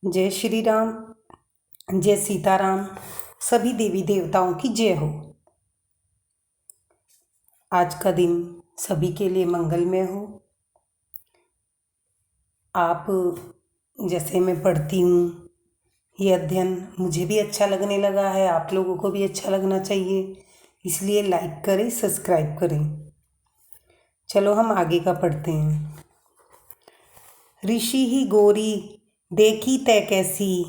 जय श्री राम। जय सीताराम। सभी देवी देवताओं की जय हो। आज का दिन सभी के लिए मंगलमय हो। आप जैसे मैं पढ़ती हूँ, ये अध्ययन मुझे भी अच्छा लगने लगा है, आप लोगों को भी अच्छा लगना चाहिए, इसलिए लाइक करें, सब्सक्राइब करें। चलो हम आगे का पढ़ते हैं। ऋषि ही गोरी देखी तै कैसी,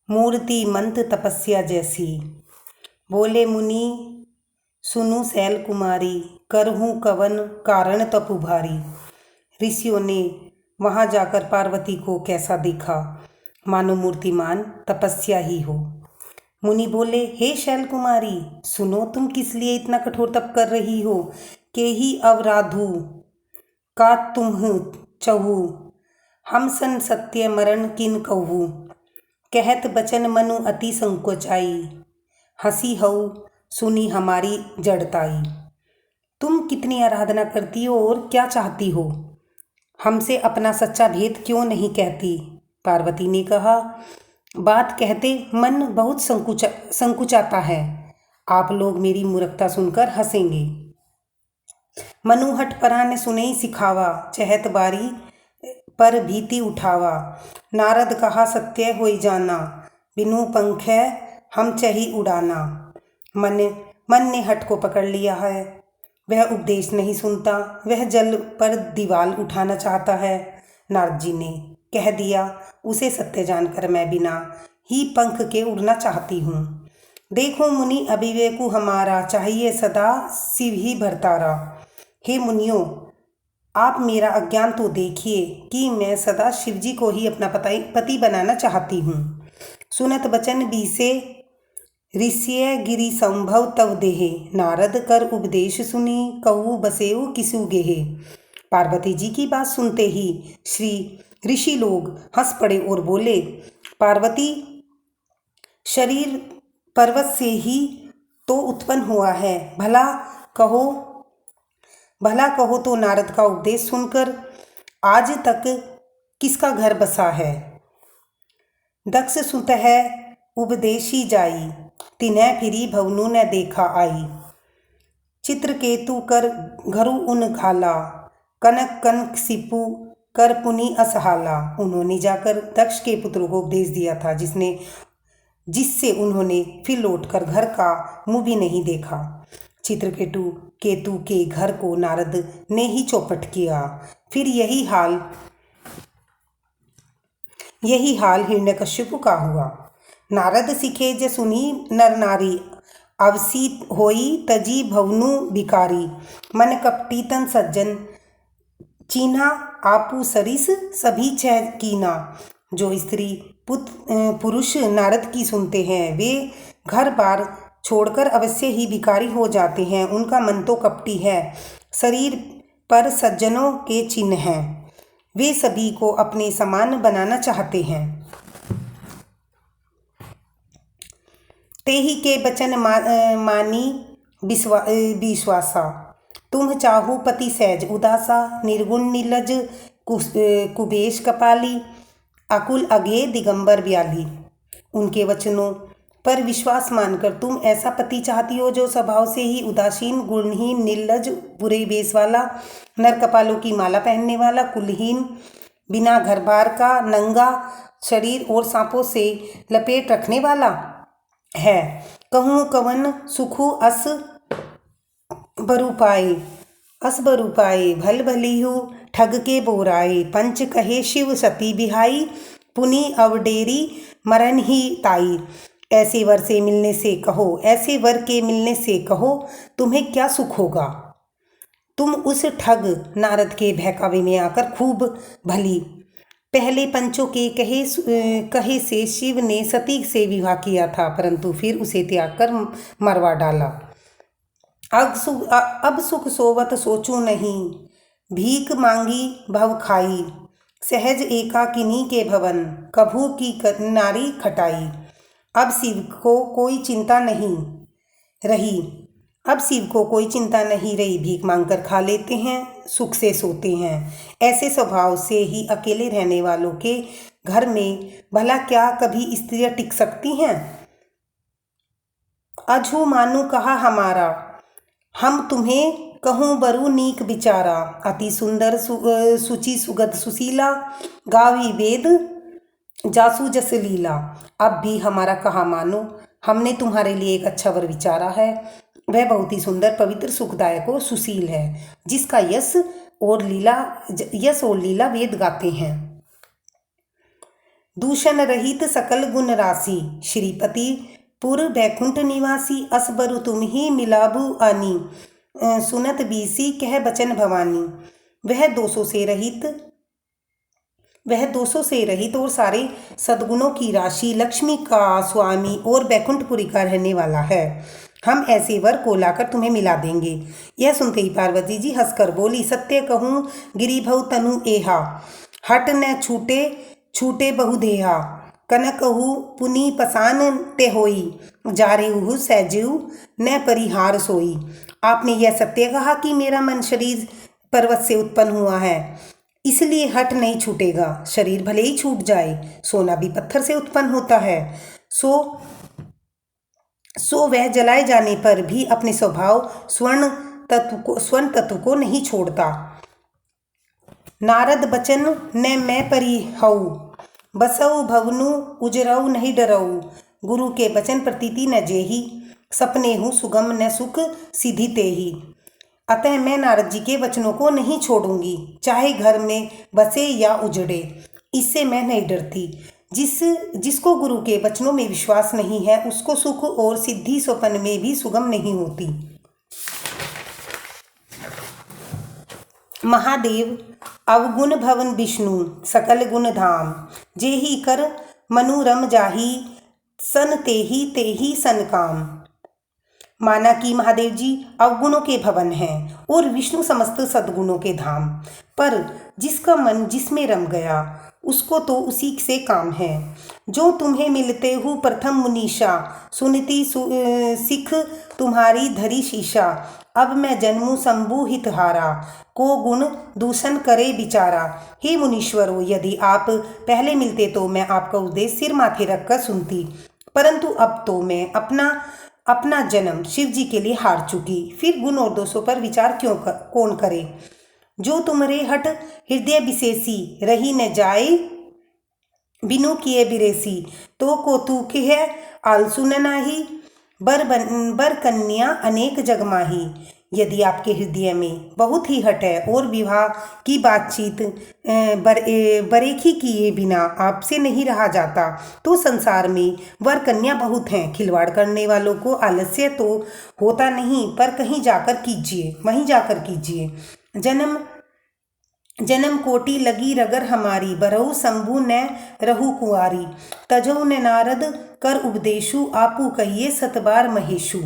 मूर्ति मंत तपस्या जैसी। बोले मुनि सुनु शैल कुमारी, करहूँ कवन कारण तप उभारी। ऋषियों ने वहाँ जाकर पार्वती को कैसा देखा, मानो मूर्तिमान तपस्या ही हो। मुनि बोले, हे शैल कुमारी, सुनो तुम किस लिए इतना कठोर तप कर रही हो। के ही अवराधु का तुम चहु, हम सन सत्य मरण किन कहू। कहत बचन मनु अति संकोचाई, हंसी हऊ सुनी हमारी जड़ताई। तुम कितनी आराधना करती हो और क्या चाहती हो, हमसे अपना सच्चा भेद क्यों नहीं कहती। पार्वती ने कहा, बात कहते मन बहुत संकुचाता है, आप लोग मेरी मूर्खता सुनकर हंसेंगे। मनु हट परा ने सुने सिखावा, चहत बारी पर भीति उठावा। नारद कहा सत्य होई जाना, बिनु पंख हम चही उड़ाना। मन ने हट को पकड़ लिया है, वह उपदेश नहीं सुनता, वह जल पर दीवाल उठाना चाहता है। नारद जी ने कह दिया, उसे सत्य जानकर मैं बिना ही पंख के उड़ना चाहती हूँ। देखो मुनि अविवेकु हमारा, चाहिए सदा शिव ही भरतारा। हे मुनियों, आप मेरा अज्ञान तो देखिए कि मैं सदा शिवजी को ही अपना पति बनाना चाहती हूँ। सुनत बचन बीसे ऋषिय गिरि संभव तव देहे, नारद कर उपदेश सुनी कहू बसेऊ किसु गेहे। पार्वती जी की बात सुनते ही श्री ऋषि लोग हंस पड़े और बोले, पार्वती शरीर पर्वत से ही तो उत्पन्न हुआ है, भला कहो तो नारद का उपदेश सुनकर आज तक किसका घर बसा है। दक्ष सुत है उपदेशी जाई, तिन्ह फिरी भवनु न देखा आई। चित्रकेतु कर घरु उन घाला, कनक कनक सिपु कर पुनि असहाला। उन्होंने जाकर दक्ष के पुत्र को उपदेश दिया था, जिससे उन्होंने फिर लौटकर घर का मुंह भी नहीं देखा। केतु के घर को नारद ने ही चौपट किया। फिर यही हाल हिरण्यकश्यप का हुआ। नारद सिखे ज सुनी नर नारी, अवसी होई तजी भवनु भिकारी। मन कपटी तन सज्जन, चीन्हा आपू सरिस सभी छह कीना। जो स्त्री पुरुष नारद की सुनते हैं, वे घर बार छोड़कर अवश्य ही भिखारी हो जाते हैं। उनका मन तो कपटी है, शरीर पर सज्जनों के चिन्ह हैं, वे सभी को अपने समान बनाना चाहते हैं। तेही के बचन मानी विश्वासा, तुम चाहु पति सहज उदासा। निर्गुण नीलज कुबेश कपाली, अकुल अघे दिगंबर ब्याली। उनके वचनों पर विश्वास मानकर तुम ऐसा पति चाहती हो जो स्वभाव से ही उदासीन, गुणहीन, निर्लज, बुरे बेस वाला, नर कपालों की माला पहनने वाला, कुलहीन, बिना घर बार का, नंगा शरीर और सांपों से लपेट रखने वाला है। कहूँ कवन सुखु अस बरूपाए, भल भलिहु ठग के बोराए। पंच कहे शिव सती बिहाई, पुनि अवडेरी मरण ही ताई। ऐसे वर के मिलने से कहो, तुम्हें क्या सुख होगा। तुम उस ठग नारद के बहकावे में आकर खूब भली। पहले पंचों के कहे से शिव ने सती से विवाह किया था, परंतु फिर उसे त्याग कर मरवा डाला। अब सुख सोवत सोचू नहीं, भीख मांगी भव खाई। सहज एकाकिनी के भवन, कभू की नारी खटाई। अब शिव को कोई चिंता नहीं रही, अब शिव को कोई चिंता नहीं रही, भीख मांगकर खा लेते हैं, सुख से सोते हैं। ऐसे स्वभाव से ही अकेले रहने वालों के घर में भला क्या कभी स्त्रियां टिक सकती हैं? अझू मानु कहा हमारा, हम तुम्हें कहूँ बरु नीक बिचारा। अति सुंदर सुचि सुगत सुशीला, गावी वेद जासू जस लीला। अब भी हमारा कहा मानो, हमने तुम्हारे लिए एक अच्छा वर विचारा है। वह बहुत ही सुंदर, पवित्र, सुखदायक और सुशील है, जिसका यश और लीला वेद गाते हैं। दूषण रहित सकल गुण राशि, श्रीपति पुर बैकुंठ निवासी। असबरु तुम ही मिलाबू आनी, सुनत बीसी कह बचन भवानी। वह दोषों से रहित और सारे सद्गुणों की राशि, लक्ष्मी का स्वामी और बैकुंठपुरी का रहने वाला है। हम ऐसे वर को लाकर तुम्हें मिला देंगे। यह सुनते ही पार्वती जी हंसकर बोली, सत्य कहूँ गिरिभव तनु एहा, हट न छूटे छूटे बहुदेहा। कनकहु पुनि पसान ते होई, जारेहु सहजेउ न परिहार सोई। आपने यह सत्य कहा कि मेरा मन शरीर पर्वत से उत्पन्न हुआ है, इसलिए हट नहीं छूटेगा। शरीर भले ही छूट जाए, सोना भी पत्थर से उत्पन्न होता है। सो वह जलाए जाने पर भी अपने स्वभाव स्वर्ण तत्व को नहीं छोड़ता। नारद बचन न मैं परिहऊ, बसऊ भवनु उजरऊ नहीं डरऊ। गुरु के बचन प्रतीति न जेही, सपने हूँ सुगम न सुख सिद्धि तेही। अतः मैं नारद जी के वचनों को नहीं छोड़ूंगी, चाहे घर में बसे या उजड़े, इससे मैं नहीं डरती। जिसको गुरु के वचनों में विश्वास नहीं है, उसको सुख और सिद्धि स्वप्न में भी सुगम नहीं होती। महादेव अवगुण भवन विष्णु, सकल गुण धाम। जेहि कर मनुरम जाही, सन तेही सन काम। माना कि महादेव जी अवगुणों के भवन हैं और विष्णु समस्त सद्गुणों के धाम, पर जिसका मन जिसमें रम गया, उसको तो उसी से काम है। जो तुम्हें मिलते हूँ प्रथम मुनीषा, सुनती सिख तुम्हारी धरी शीशा। अब मैं जन्मू शंभु हितहारा, को गुण दूषण करे बिचारा। हे मुनीश्वरों, यदि आप पहले मिलते तो मैं आपका उपदेश सिर माथे रखकर सुनती, परंतु अब तो मैं अपना जन्म शिव जी के लिए हार चुकी, फिर गुण और दोषों पर विचार कौन करे। जो तुम्हारे हट हृदय विशेषी, रही न जाए बिनु किए बिरेसी। तो कौतुक है आलसु न नाही, बर कन्या अनेक जगमाही। यदि आपके हृदय में बहुत ही हट है और विवाह की बातचीत बरेखी किए बिना आपसे नहीं रहा जाता, तो संसार में वर कन्या बहुत हैं। खिलवाड़ करने वालों को आलस्य तो होता नहीं, पर वहीं जाकर कीजिए। जन्म कोटि लगी रगर हमारी, बरहु शंभु न रहु कुआरी। तजौ न नारद कर उपदेशु, आपू कहिए सतबार महेशु।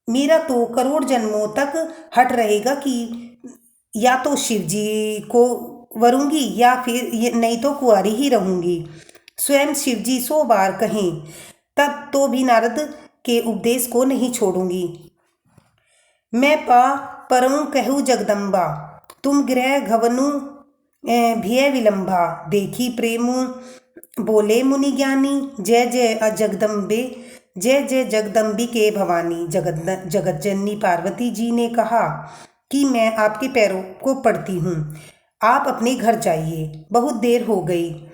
मेरा तो करोड़ जन्मों तक हट रहेगा कि या तो शिव जी को वरूंगी या फिर नहीं तो कुआरी ही रहूंगी। स्वयं शिव जी 100 बार कहें तब तो भी नारद के उपदेश को नहीं छोड़ूंगी। मैं परऊं कहूँ जगदम्बा, तुम गृह घवनु भिय विलंबा। देखी प्रेमु बोले मुनि ज्ञानी, जय जय जगदम्बे, जय जय जगदम्बिके भवानी। जगत जननी पार्वती जी ने कहा कि मैं आपके पैरों को पड़ती हूँ, आप अपने घर जाइए, बहुत देर हो गई।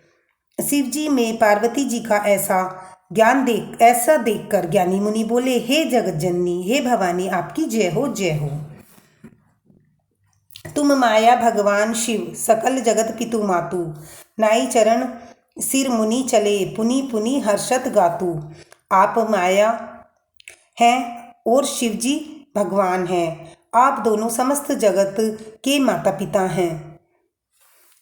शिव जी में पार्वती जी का ऐसा देखकर ज्ञानी मुनि बोले, हे जगत जननी, हे भवानी, आपकी जय हो जय हो। तुम माया भगवान शिव, सकल जगत पितु मातु। नाई चरण सिर मुनि चले, पुनि पुनि हर्षत गातु। आप माया हैं और शिव जी भगवान हैं, आप दोनों समस्त जगत के माता पिता हैं।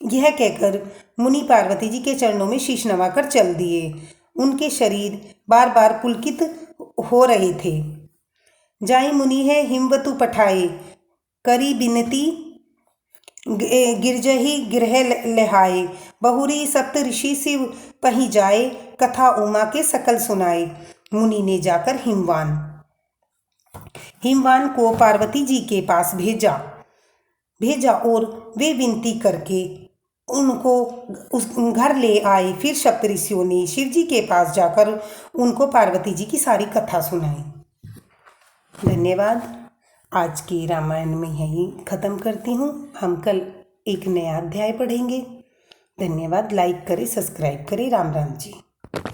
यह कहकर मुनि पार्वती जी के चरणों में शीश नवाकर चल दिए। उनके शरीर बार बार पुलकित हो रहे थे। जाई मुनि है हिमवतु पठाए, करी बिनती गिरजही गृह लहाए। बहुरी सप्त ऋषि शिव पही जाए, कथा उमा के सकल सुनाए। मुनि ने जाकर हिमवान हिमवान को पार्वती जी के पास भेजा और वे विनती करके उनको उस घर ले आए। फिर सप्तऋषियों ने शिव जी के पास जाकर उनको पार्वती जी की सारी कथा सुनाई। धन्यवाद। आज की रामायण में यहीं ख़त्म करती हूँ। हम कल एक नया अध्याय पढ़ेंगे। धन्यवाद। लाइक करें, सब्सक्राइब करें। राम राम जी।